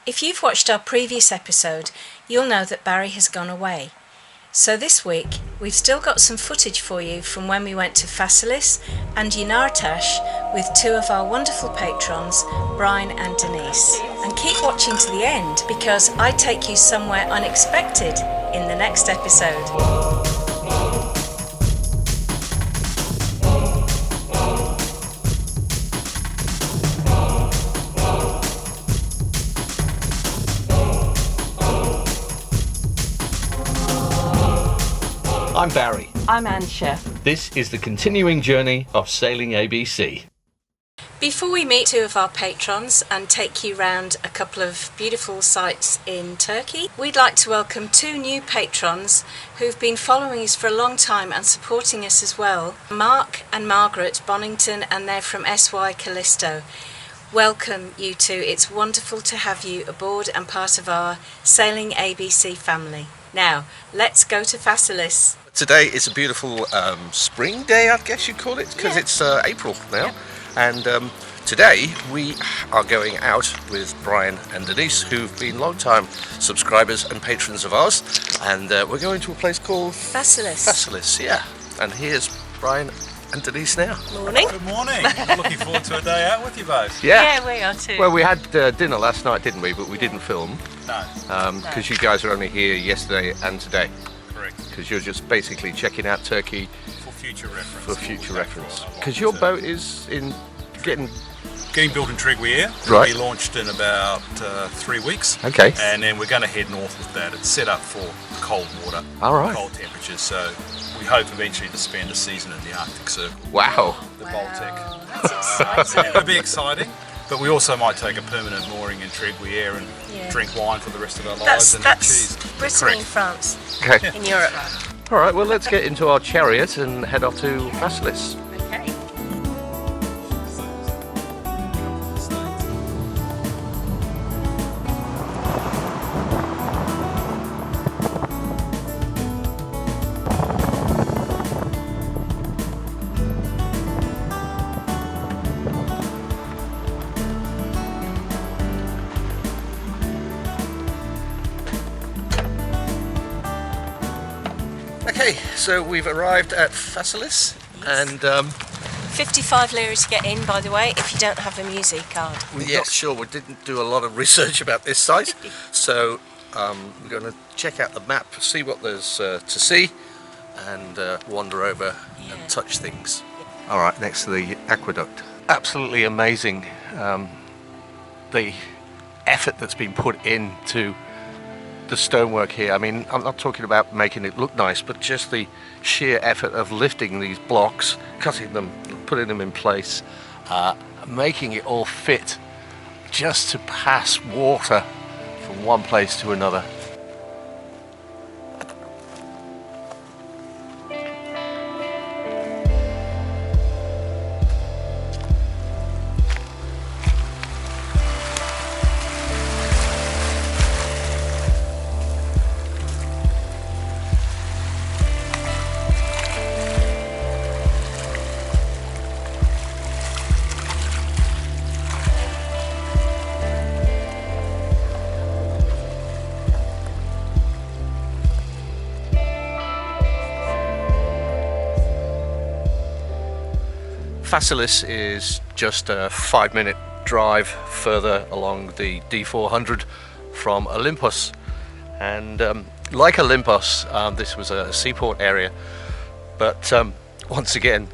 If you've watched our previous episode, you'll know that Barry has gone away. So this week, we've still got some footage for you from when we went to Phaselis and Yanartaş with two of our wonderful patrons, Bryan and Denise. And keep watching to the end because I take you somewhere unexpected in the next episode. I'm Barry. I'm Ansha. This is the continuing journey of Sailing ABC. Before we meet two of our patrons and take you round a couple of beautiful sites in Turkey, we'd like to welcome two new patrons who've been following us for a long time and supporting us as well. Mark and Margaret Bonington, and they're from SY Callisto. Welcome you two. It's wonderful to have you aboard and part of our Sailing ABC family. Now, let's go to Phaselis. Today is a beautiful spring day, I guess you'd call it, because it's April now. And today we are going out with Bryan and Denise, who've been long-time subscribers and patrons of ours. And we're going to a place called Phaselis. Phaselis, yeah. And here's Bryan and Denise now. Morning. Good morning. Looking forward to a day out with you both. Yeah, we are too. Well, we had dinner last night, didn't we? But we didn't film. No. Because you guys are only here yesterday and today. Correct. Because you're just basically checking out Turkey For future reference. for future reference. Because your boat is getting built in Triguier. Right. We launched in about 3 weeks. Okay. And then we're going to head north with that. It's set up for cold water. All right. Cold temperatures. So we hope eventually to spend a season in the Arctic Circle. Wow. The Baltic. That's exciting. It'll be exciting. But we also might take a permanent mooring in Triguier and drink wine for the rest of our lives and eat That's cheese. Britain Correct. in France, Okay. in Europe. All right. Well, let's get into our chariot and head off to Phaselis. Okay. Okay. So we've arrived at Phaselis, and 55 lira to get in, by the way, if you don't have a music card. we didn't do a lot of research about this site, so we're going to check out the map, see what there's to see, and wander over and touch things. All right, next to the aqueduct. Absolutely amazing, the effort that's been put into the stonework here. I mean, I'm not talking about making it look nice, but just the sheer effort of lifting these blocks, cutting them, putting them in place, making it all fit just to pass water from one place to another. Phaselis is just a 5-minute drive further along the D400 from Olympos, and like Olympos, this was a seaport area, but once again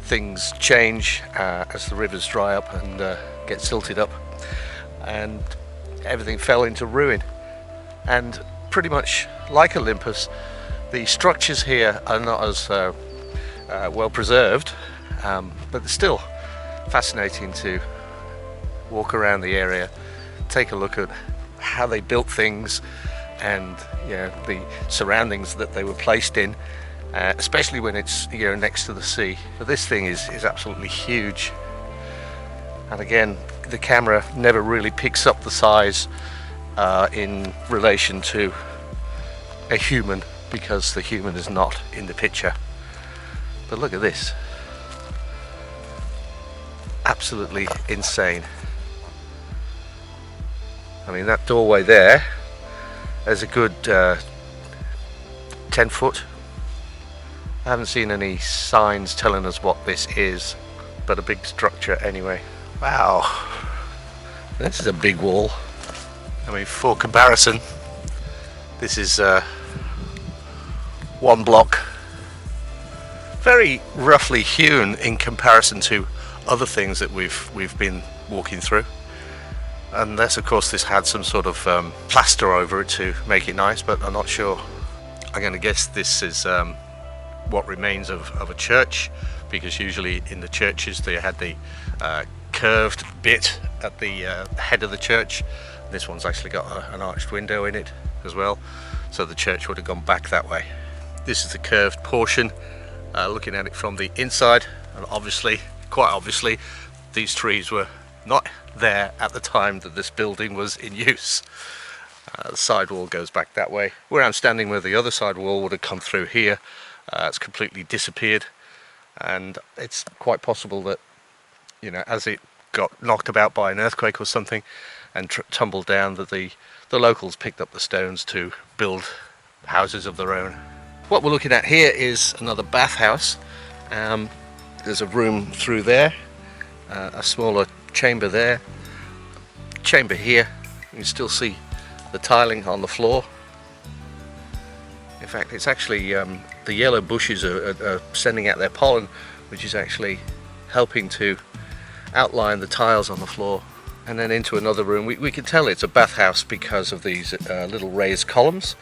things change as the rivers dry up and get silted up, and everything fell into ruin. And pretty much like Olympus, the structures here are not as well preserved, but it's still fascinating to walk around the area, take a look at how they built things and the surroundings that they were placed in, especially when it's next to the sea. But this thing is absolutely huge, and again the camera never really picks up the size in relation to a human, because the human is not in the picture. But look at this. Absolutely insane. I mean, that doorway there is a good 10 foot. I haven't seen any signs telling us what this is, but a big structure anyway. Wow, this is a big wall. I mean, for comparison, this is one block, very roughly hewn in comparison to other things that we've been walking through. Unless, of course, this had some sort of plaster over it to make it nice, but I'm not sure. I'm going to guess this is what remains of a church, because usually in the churches they had the curved bit at the head of the church. This one's actually got an arched window in it as well, so the church would have gone back that way. This is the curved portion, looking at it from the inside, and obviously, quite obviously, these trees were not there at the time that this building was in use. The side wall goes back that way. Where I'm standing, where the other side wall would have come through here, it's completely disappeared, and it's quite possible that, you know, as it got knocked about by an earthquake or something and tumbled down, that the locals picked up the stones to build houses of their own. What we're looking at here is another bathhouse. There's a room through there, a smaller chamber there, chamber here. You can still see the tiling on the floor. In fact, it's actually the yellow bushes are sending out their pollen, which is actually helping to outline the tiles on the floor. And then into another room. We can tell it's a bathhouse because of these little raised columns.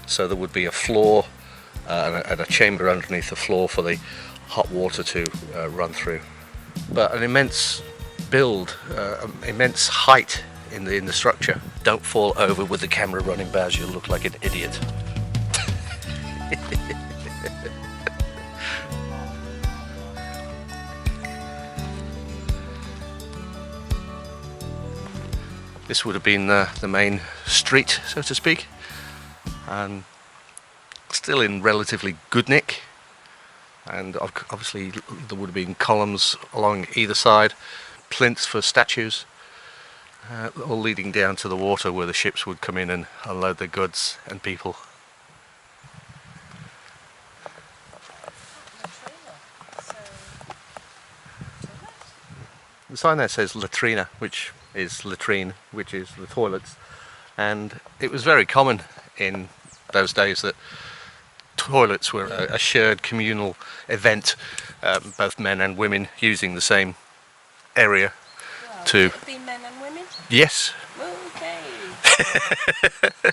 So there would be a floor and a chamber underneath the floor for the hot water to run through. But an immense build, immense height in the structure. Don't fall over with the camera running, Baz, you'll look like an idiot. This would have been the main street, so to speak, and still in relatively good nick. And obviously there would have been columns along either side, plinths for statues, all leading down to the water where the ships would come in and unload their goods and people. The sign there says latrina, which is latrine, which is the toilets, and it was very common in those days that toilets were a shared communal event, both men and women using the same area. Well, to could it be men and women? Yes. Okay.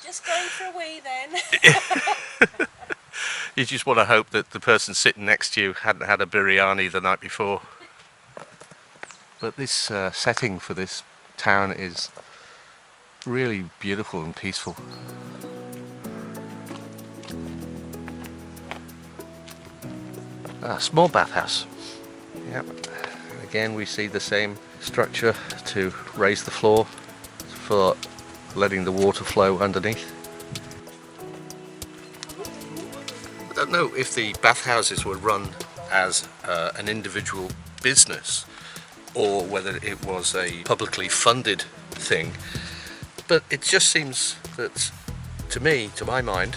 Just going for a wee then. You just want to hope that the person sitting next to you hadn't had a biryani the night before. But this setting for this town is really beautiful and peaceful. A small bathhouse. Yep. Again, we see the same structure to raise the floor for letting the water flow underneath. I don't know if the bathhouses were run as an individual business or whether it was a publicly funded thing, but it just seems that, to me, to my mind,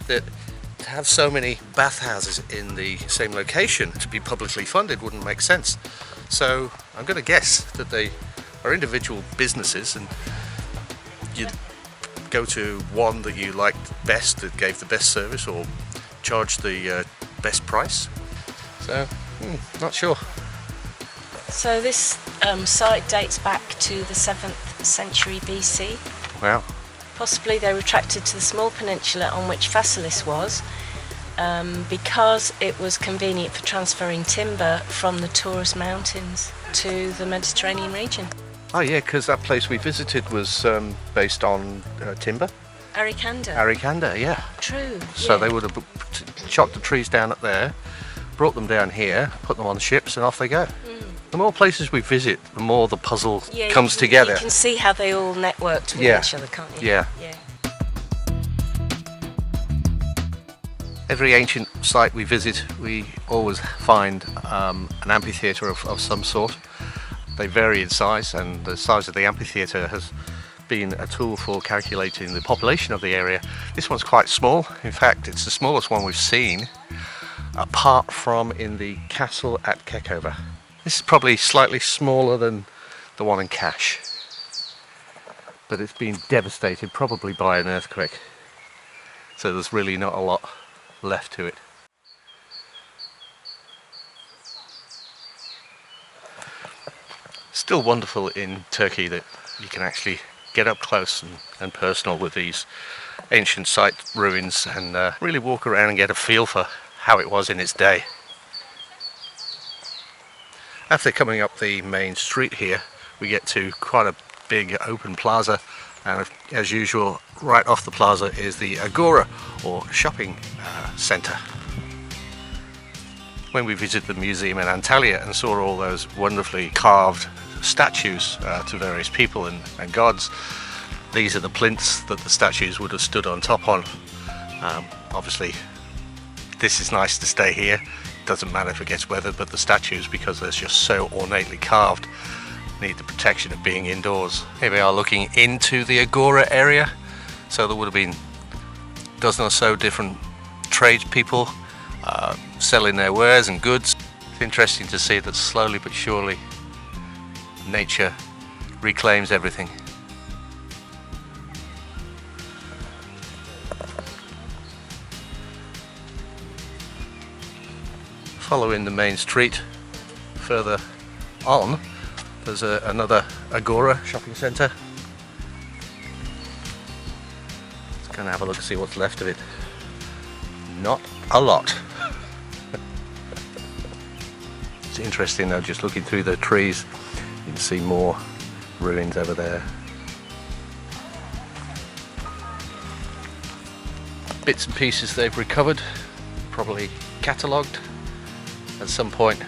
that to have so many bathhouses in the same location to be publicly funded wouldn't make sense. So I'm going to guess that they are individual businesses, and you'd go to one that you liked best, that gave the best service or charged the best price. So, not sure. So this site dates back to the 7th century BC. Wow. Possibly they retracted to the small peninsula on which Phaselis was, because it was convenient for transferring timber from the Taurus Mountains to the Mediterranean region. Oh yeah, because that place we visited was based on timber. Arikanda. Arikanda, yeah. True. So yeah. they would have chopped the trees down up there, brought them down here, put them on ships, and off they go. The more places we visit, the more the puzzle comes together. You can see how they all networked with each other, can't you? Yeah. Every ancient site we visit, we always find an amphitheatre of some sort. They vary in size, and the size of the amphitheatre has been a tool for calculating the population of the area. This one's quite small. In fact, it's the smallest one we've seen, apart from in the castle at Kekova. This is probably slightly smaller than the one in Kaş, but it's been devastated probably by an earthquake, so there's really not a lot left to it. Still wonderful in Turkey that you can actually get up close and personal with these ancient site ruins and really walk around and get a feel for how it was in its day. After coming up the main street here, we get to quite a big open plaza, and as usual, right off the plaza is the Agora, or shopping centre. When we visited the museum in Antalya and saw all those wonderfully carved statues to various people and gods, these are the plinths that the statues would have stood on top on. Obviously, this is nice to stay here. Doesn't matter if it gets weathered, but the statues, because they're just so ornately carved, need the protection of being indoors. Here we are looking into the Agora area. So there would have been a dozen or so different tradespeople selling their wares and goods. It's interesting to see that slowly but surely nature reclaims everything. Following the main street further on, there's another Agora shopping centre. Let's go and have a look and see what's left of it. Not a lot. It's interesting though, just looking through the trees, you can see more ruins over there. Bits and pieces they've recovered, probably catalogued at some point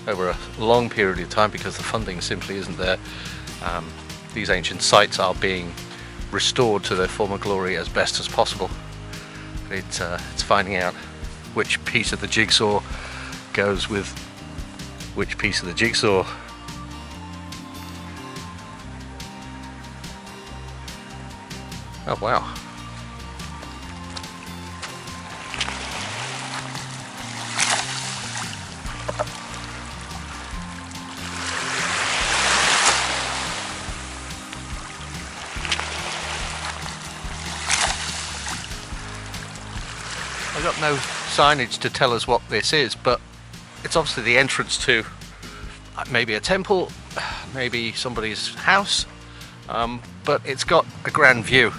over a long period of time, because the funding simply isn't there. These ancient sites are being restored to their former glory as best as possible. It's finding out which piece of the jigsaw goes with which piece of the jigsaw. Oh wow. I've got no signage to tell us what this is, but it's obviously the entrance to maybe a temple, maybe somebody's house, but it's got a grand view.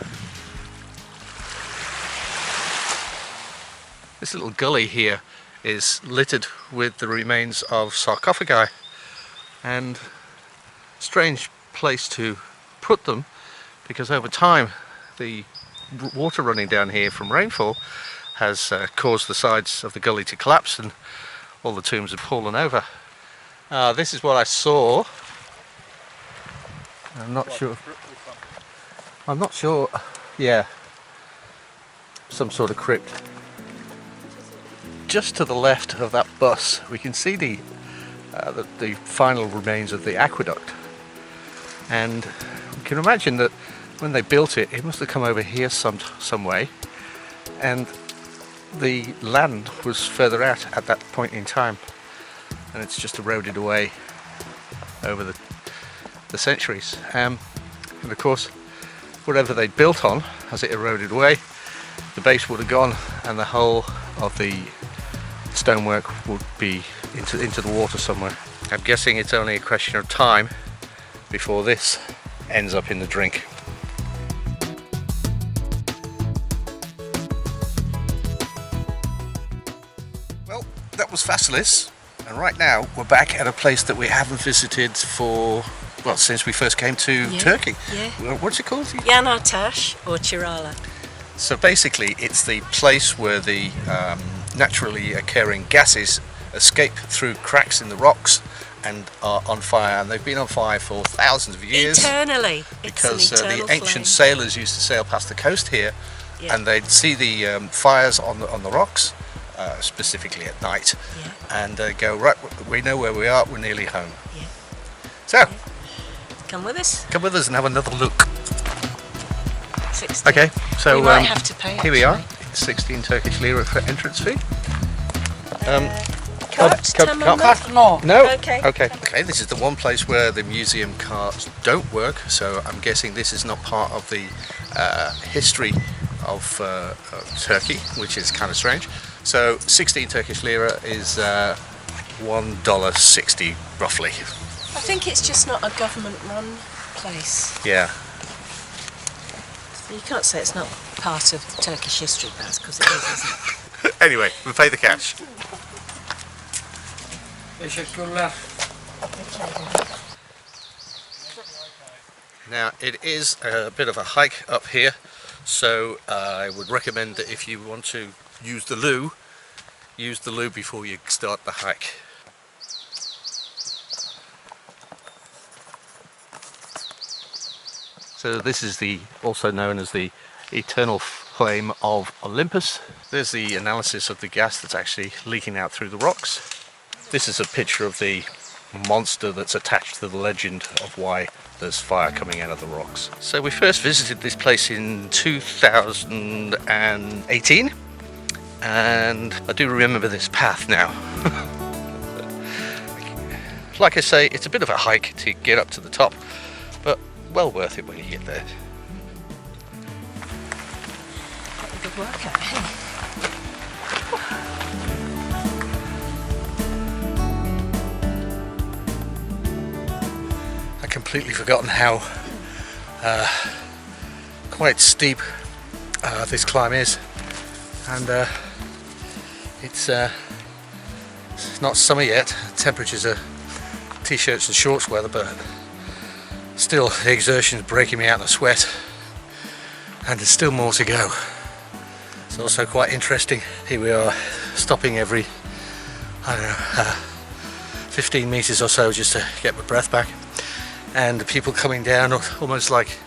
This little gully here is littered with the remains of sarcophagi, and strange place to put them, because over time the water running down here from rainfall has caused the sides of the gully to collapse and all the tombs have fallen over. This is what I saw. I'm not sure. Yeah, some sort of crypt. Just to the left of that bus, we can see the final remains of the aqueduct, and we can imagine that when they built it, it must have come over here some way, and the land was further out at that point in time, and it's just eroded away over the centuries. And of course, whatever they built on, as it eroded away, the base would have gone, and the whole of the stonework would be into the water somewhere. I'm guessing it's only a question of time before this ends up in the drink. Well, that was Phaselis, and right now we're back at a place that we haven't visited for, well, since we first came to Turkey. Yeah. What's it called? Yanartaş, or Chirala. So basically it's the place where the naturally occurring gases escape through cracks in the rocks and are on fire, and they've been on fire for thousands of years. Eternally. Because the ancient sailors used to sail past the coast here, and they'd see the fires on the rocks, specifically at night, and go, right, we know where we are, we're nearly home. So, come with us. Come with us and have another look. 16. Okay, so we might have to pay. Here we are, actually. 16 Turkish lira for entrance fee. Cart? No. Okay. Okay, this is the one place where the museum carts don't work, so I'm guessing this is not part of the history of Turkey, which is kind of strange. So 16 Turkish lira is $1.60 roughly. I think it's just not a government-run place. Yeah. You can't say it's not part of Turkish history, because it is, isn't it? Anyway, we'll pay the cash. Teşekkürler. Now it is a bit of a hike up here, so I would recommend that if you want to use the loo before you start the hike. So this is also known as the eternal flame of Olympus. There's the analysis of the gas that's actually leaking out through the rocks. This is a picture of the monster that's attached to the legend of why there's fire coming out of the rocks. So we first visited this place in 2018, and I do remember this path now. Like I say, it's a bit of a hike to get up to the top, but well worth it when you get there. Good workout, hey? Completely forgotten how quite steep this climb is, and it's not summer yet. Temperatures are t-shirts and shorts weather, but still the exertion is breaking me out in a sweat, and there's still more to go. It's also quite interesting. Here we are, stopping every, I don't know, 15 meters or so just to get my breath back. And the people coming down, almost like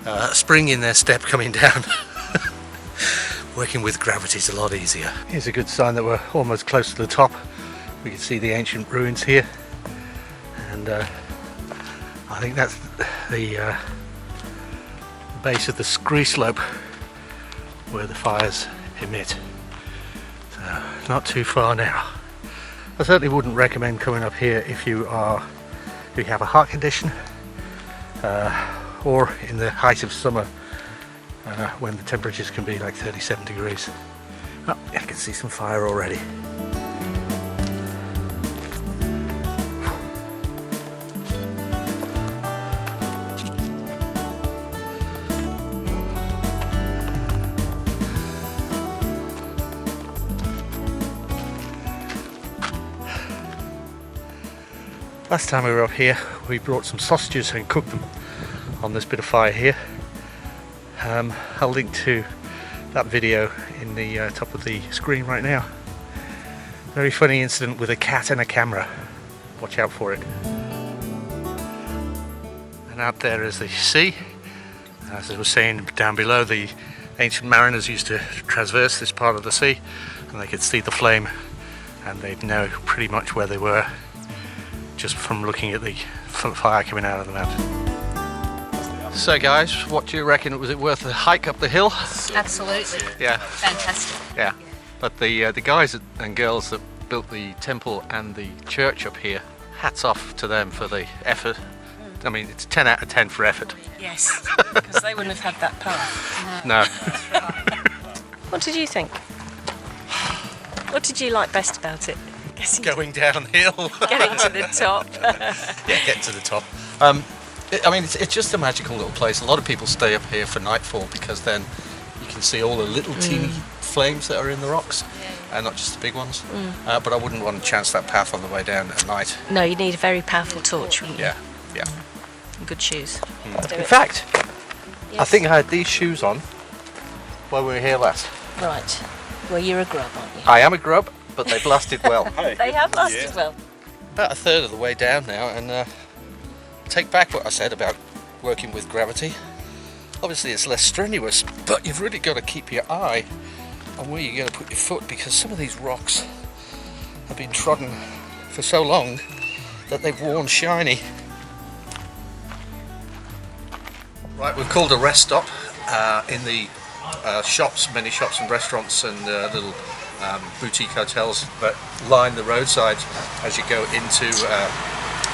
a spring in their step coming down. Working with gravity is a lot easier. Here's a good sign that we're almost close to the top. We can see the ancient ruins here, and I think that's the base of the scree slope where the fires emit. So not too far now. I certainly wouldn't recommend coming up here if you have a heart condition, or in the height of summer when the temperatures can be like 37 degrees. Oh, I can see some fire already. Last time we were up here, we brought some sausages and cooked them on this bit of fire here. I'll link to that video in the top of the screen right now. Very funny incident with a cat and a camera. Watch out for it. And out there is the sea. As I was saying down below, the ancient mariners used to traverse this part of the sea, and they could see the flame, and they'd know pretty much where they were just from looking at the fire coming out of the mountain. So guys, what do you reckon? Was it worth the hike up the hill? Absolutely. Yeah. Fantastic. Yeah. But the guys and girls that built the temple and the church up here, hats off to them for the effort. I mean, it's 10 out of 10 for effort. Yes, because they wouldn't have had that path. No. What did you think? What did you like best about it? Going downhill. Getting to the top. Yeah, get to the top. I mean, it's just a magical little place. A lot of people stay up here for nightfall because then you can see all the little teeny flames that are in the rocks, and not just the big ones. But I wouldn't want to chance that path on the way down at night. No, you need a very powerful torch, wouldn't you? Yeah, yeah. And good shoes. In fact, Yes. I think I had these shoes on when we were here last. Right. Well, you're a grub, aren't you? I am a grub, but they've lasted well. They have lasted well. About a third of the way down now, and take back what I said about working with gravity. Obviously it's less strenuous, but you've really got to keep your eye on where you're going to put your foot, because some of these rocks have been trodden for so long that they've worn shiny. Right, we've called a rest stop in the shops, many shops and restaurants and little boutique hotels that line the roadsides as you go into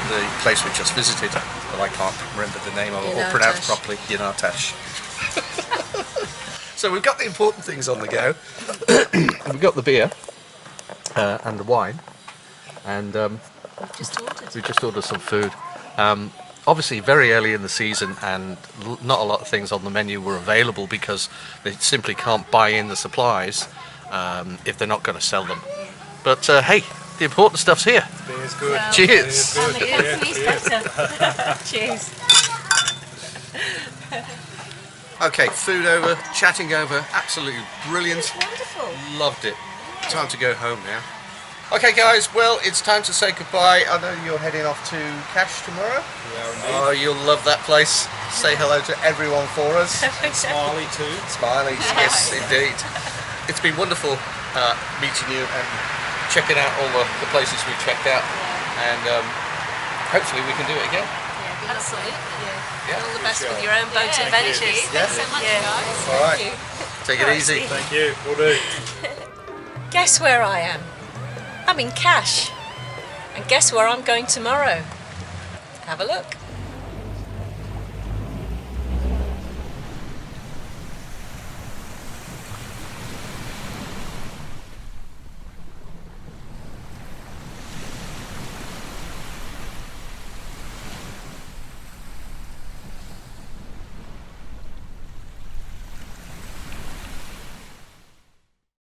the place we just visited, but I can't remember the name of it or pronounce properly. Yanartaş. So we've got the important things on the go. We've got the beer and the wine, and we just ordered some food. Obviously very early in the season, and not a lot of things on the menu were available because they simply can't buy in the supplies if they're not going to sell them. But hey, the important stuff's here. Beer's good. Well, Cheers. Cheers. Okay, food over, chatting over, absolutely brilliant. Wonderful. Loved it. Time to go home now. Okay guys, well, it's time to say goodbye. I know you're heading off to Cash tomorrow. Oh, you'll love that place. Say hello to everyone for us. Smiley too. Smiley, yes indeed. It's been wonderful meeting you and checking out all the places we've checked out, and hopefully we can do it again. Yeah, absolutely. Yeah. Yeah. All the best with your own boat adventures. Yes. Thanks so much, guys. All right. Take it Right. easy. Thank you. Will do. Guess where I am? I'm in Cash. And guess where I'm going tomorrow? Have a look.